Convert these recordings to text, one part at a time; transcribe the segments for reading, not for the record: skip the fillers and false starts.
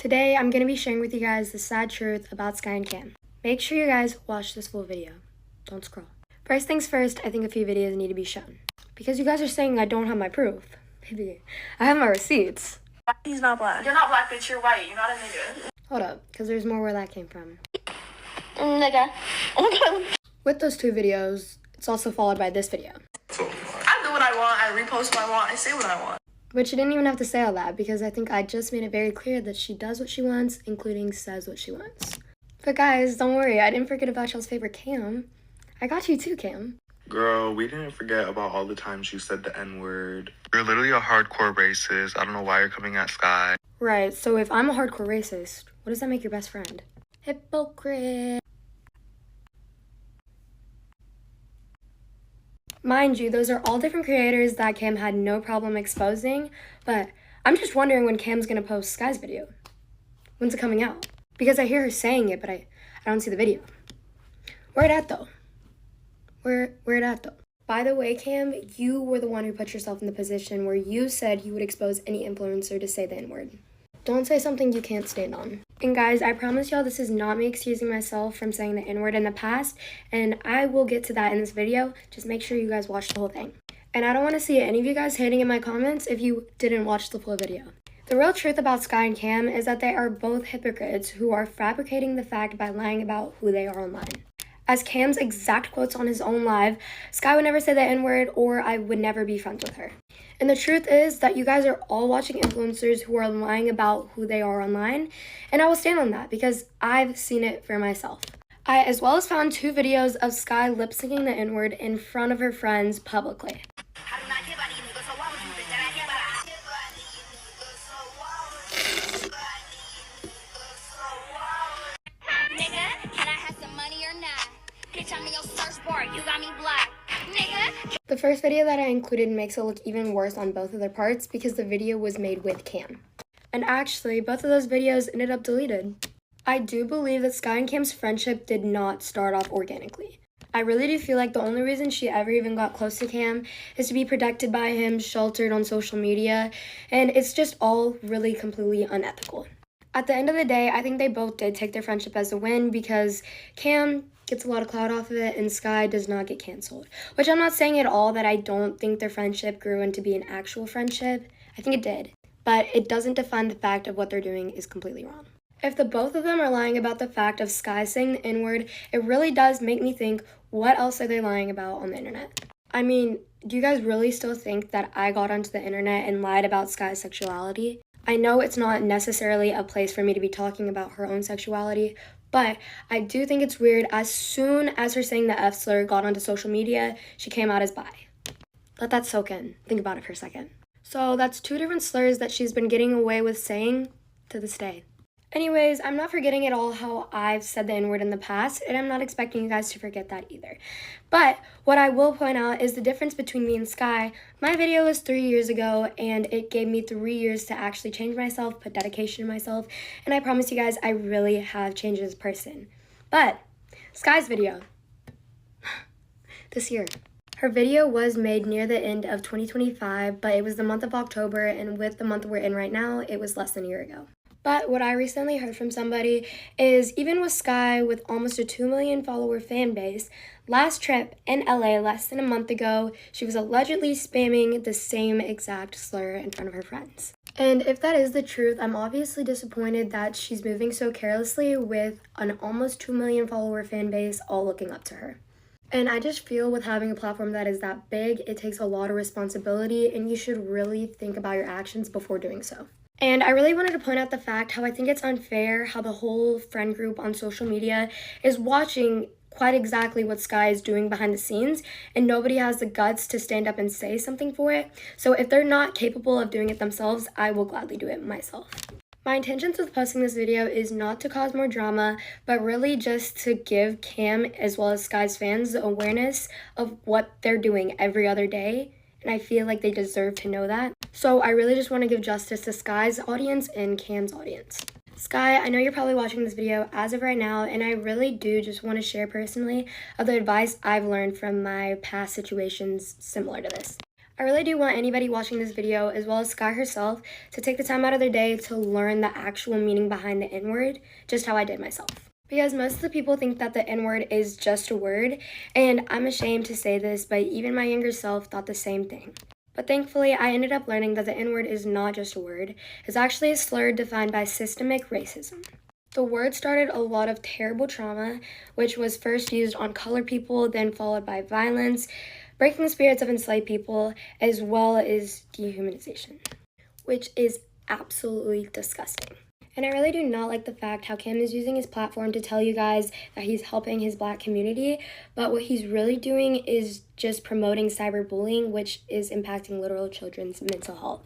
Today, I'm going to be sharing with you guys the sad truth about Sky and Cam. Make sure you guys watch this full video. Don't scroll. First things first, I think a few videos need to be shown. Because you guys are saying I don't have my proof. Baby, I have my receipts. He's not black. You're not black, bitch. You're white. You're not a nigga. Hold up, because there's more where that came from. Nigga. With those two videos, it's also followed by this video. I do what I want. I repost what I want. I say what I want. But she didn't even have to say all that, because I think I just made it very clear that she does what she wants, including says what she wants. But guys, don't worry, I didn't forget about y'all's favorite Cam. I got you too, Cam. Girl, we didn't forget about all the times you said the N-word. You're literally a hardcore racist. I don't know why you're coming at Sky. Right, so if I'm a hardcore racist, what does that make your best friend? Hypocrite. Mind you, those are all different creators that Cam had no problem exposing, but I'm just wondering when Cam's gonna post Sky's video. When's it coming out? Because I hear her saying it, but I don't see the video. Where it at though? Where it at though? By the way, Cam, you were the one who put yourself in the position where you said you would expose any influencer to say the N-word. Don't say something you can't stand on. And guys, I promise y'all this is not me excusing myself from saying the N-word in the past, and I will get to that in this video. Just make sure you guys watch the whole thing. And I don't want to see any of you guys hating in my comments if you didn't watch the full video. The real truth about Sky and Cam is that they are both hypocrites who are fabricating the fact by lying about who they are online. As Cam's exact quotes on his own live, Sky would never say the N-word or I would never be friends with her. And the truth is that you guys are all watching influencers who are lying about who they are online, and I will stand on that because I've seen it for myself. I as well as found two videos of Sky lip-syncing the N-word in front of her friends publicly. The first video that I included makes it look even worse on both of their parts because the video was made with Cam. And actually, both of those videos ended up deleted. I do believe that Sky and Cam's friendship did not start off organically. I really do feel like the only reason she ever even got close to Cam is to be protected by him, sheltered on social media, and it's just all really completely unethical. At the end of the day, I think they both did take their friendship as a win because Cam gets a lot of clout off of it and Sky does not get canceled. Which I'm not saying at all that I don't think their friendship grew into be an actual friendship. I think it did. But it doesn't define the fact of what they're doing is completely wrong. If the both of them are lying about the fact of Sky saying the N-word, it really does make me think, what else are they lying about on the internet? I mean, do you guys really still think that I got onto the internet and lied about Sky's sexuality? I know it's not necessarily a place for me to be talking about her own sexuality, but I do think it's weird as soon as her saying the F slur got onto social media, she came out as bi. Let that soak in. Think about it for a second. So that's two different slurs that she's been getting away with saying to this day. Anyways, I'm not forgetting at all how I've said the N-word in the past, and I'm not expecting you guys to forget that either. But what I will point out is the difference between me and Sky. My video was 3 years ago, and it gave me 3 years to actually change myself, put dedication in myself, and I promise you guys I really have changed as a person. But Sky's video, this year. Her video was made near the end of 2025, but it was the month of October, and with the month we're in right now, it was less than a year ago. But what I recently heard from somebody is even with Sky with almost a 2 million follower fan base, last trip in LA less than a month ago, she was allegedly spamming the same exact slur in front of her friends. And if that is the truth, I'm obviously disappointed that she's moving so carelessly with an almost 2 million follower fan base all looking up to her. And I just feel with having a platform that is that big, it takes a lot of responsibility and you should really think about your actions before doing so. And I really wanted to point out the fact how I think it's unfair how the whole friend group on social media is watching quite exactly what Sky is doing behind the scenes, and nobody has the guts to stand up and say something for it. So if they're not capable of doing it themselves, I will gladly do it myself. My intentions with posting this video is not to cause more drama, but really just to give Cam as well as Sky's fans the awareness of what they're doing every other day. And I feel like they deserve to know that. So I really just want to give justice to Sky's audience and Cam's audience. Sky, I know you're probably watching this video as of right now, and I really do just want to share personally of the advice I've learned from my past situations similar to this. I really do want anybody watching this video, as well as Sky herself, to take the time out of their day to learn the actual meaning behind the N-word, just how I did myself. Because most of the people think that the N-word is just a word, and I'm ashamed to say this, but even my younger self thought the same thing. But thankfully, I ended up learning that the N-word is not just a word. It's actually a slur defined by systemic racism. The word started a lot of terrible trauma, which was first used on colored people, then followed by violence, breaking the spirits of enslaved people, as well as dehumanization, which is absolutely disgusting. And I really do not like the fact how Cam is using his platform to tell you guys that he's helping his Black community, but what he's really doing is just promoting cyberbullying, which is impacting literal children's mental health.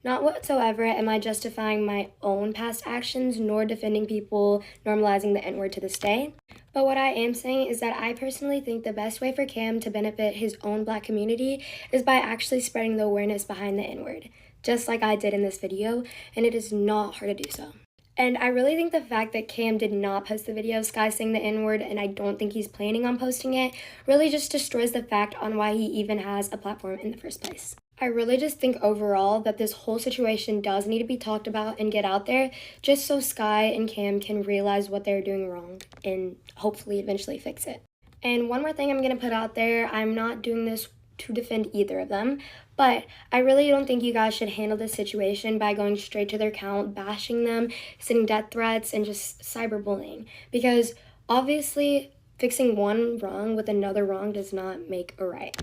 Not whatsoever am I justifying my own past actions, nor defending people normalizing the N-word to this day. But what I am saying is that I personally think the best way for Cam to benefit his own Black community is by actually spreading the awareness behind the N-word, just like I did in this video, and it is not hard to do so. And I really think the fact that Cam did not post the video of Sky saying the N-word, and I don't think he's planning on posting it, really just destroys the fact on why he even has a platform in the first place. I really just think overall that this whole situation does need to be talked about and get out there, just so Sky and Cam can realize what they're doing wrong and hopefully eventually fix it. And one more thing I'm going to put out there, I'm not doing this to defend either of them, but I really don't think you guys should handle this situation by going straight to their account, bashing them, sending death threats, and just cyberbullying. Because obviously, fixing one wrong with another wrong does not make a right.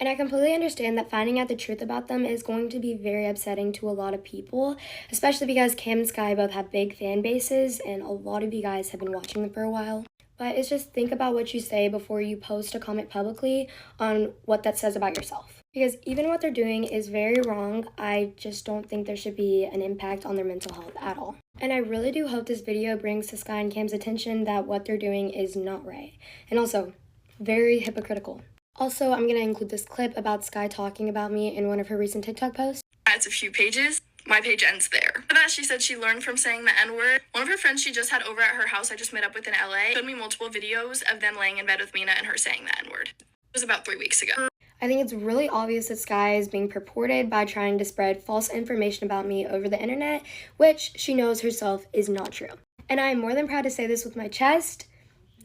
And I completely understand that finding out the truth about them is going to be very upsetting to a lot of people, especially because Cam and Sky both have big fan bases, and a lot of you guys have been watching them for a while. But it's just think about what you say before you post a comment publicly on what that says about yourself. Because even what they're doing is very wrong, I just don't think there should be an impact on their mental health at all. And I really do hope this video brings to Sky and Cam's attention that what they're doing is not right. And also, very hypocritical. Also, I'm going to include this clip about Sky talking about me in one of her recent TikTok posts. It's a few pages. My page ends there. After that, she said she learned from saying the N-word. One of her friends she just had over at her house I just met up with in LA showed me multiple videos of them laying in bed with Mena and her saying the N-word. It was about 3 weeks ago. I think it's really obvious that Sky is being purported by trying to spread false information about me over the internet, which she knows herself is not true. And I am more than proud to say this with my chest.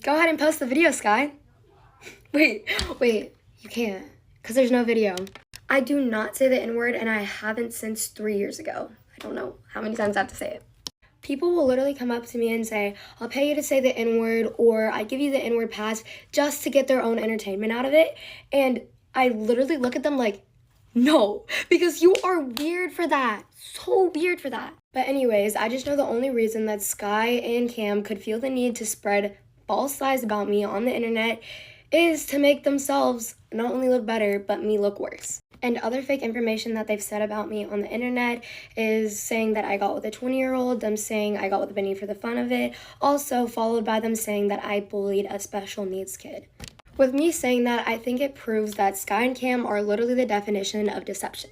Go ahead and post the video, Sky. Wait, you can't, because there's no video. I do not say the N-word, and I haven't since 3 years ago. I don't know how many times I have to say it. People will literally come up to me and say, I'll pay you to say the N-word, or I give you the N-word pass just to get their own entertainment out of it. And I literally look at them like, no, because you are weird for that. So weird for that. But anyways, I just know the only reason that Sky and Cam could feel the need to spread false lies about me on the internet is to make themselves not only look better, but me look worse. And other fake information that they've said about me on the internet is saying that I got with a 20-year-old, them saying I got with Benny for the fun of it, also followed by them saying that I bullied a special needs kid. With me saying that, I think it proves that Sky and Cam are literally the definition of deception.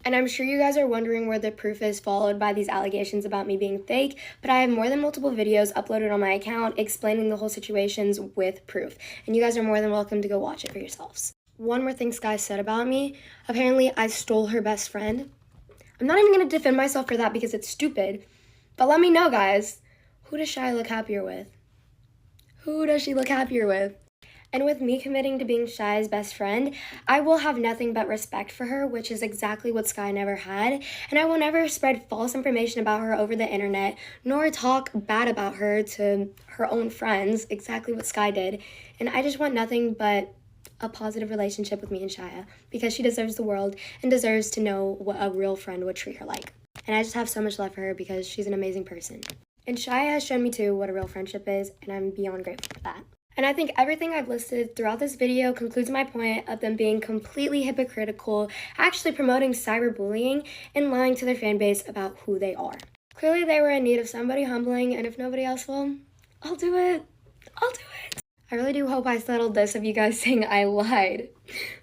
And I'm sure you guys are wondering where the proof is followed by these allegations about me being fake, but I have more than multiple videos uploaded on my account explaining the whole situations with proof, and you guys are more than welcome to go watch it for yourselves. One more thing Sky said about me, apparently I stole her best friend. I'm not even going to defend myself for that because it's stupid, but let me know, guys. Who does Shy look happier with? Who does she look happier with? And with me committing to being Shy's best friend, I will have nothing but respect for her, which is exactly what Sky never had. And I will never spread false information about her over the internet, nor talk bad about her to her own friends, exactly what Sky did. And I just want nothing but a positive relationship with me and Shia, because she deserves the world and deserves to know what a real friend would treat her like. And I just have so much love for her because she's an amazing person. And Shia has shown me too what a real friendship is, and I'm beyond grateful for that. And I think everything I've listed throughout this video concludes my point of them being completely hypocritical, actually promoting cyberbullying, and lying to their fan base about who they are. Clearly they were in need of somebody humbling, and if nobody else will, I'll do it. I'll do it. I really do hope I settled this of you guys saying I lied.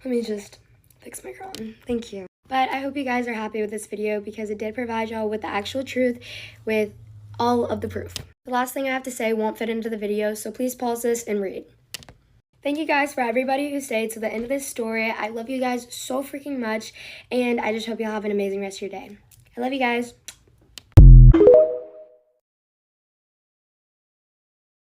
Let me just fix my crown. Thank you. But I hope you guys are happy with this video because it did provide y'all with the actual truth with all of the proof. The last thing I have to say won't fit into the video, so please pause this and read. Thank you guys for everybody who stayed to the end of this story. I love you guys so freaking much, and I just hope you all have an amazing rest of your day. I love you guys.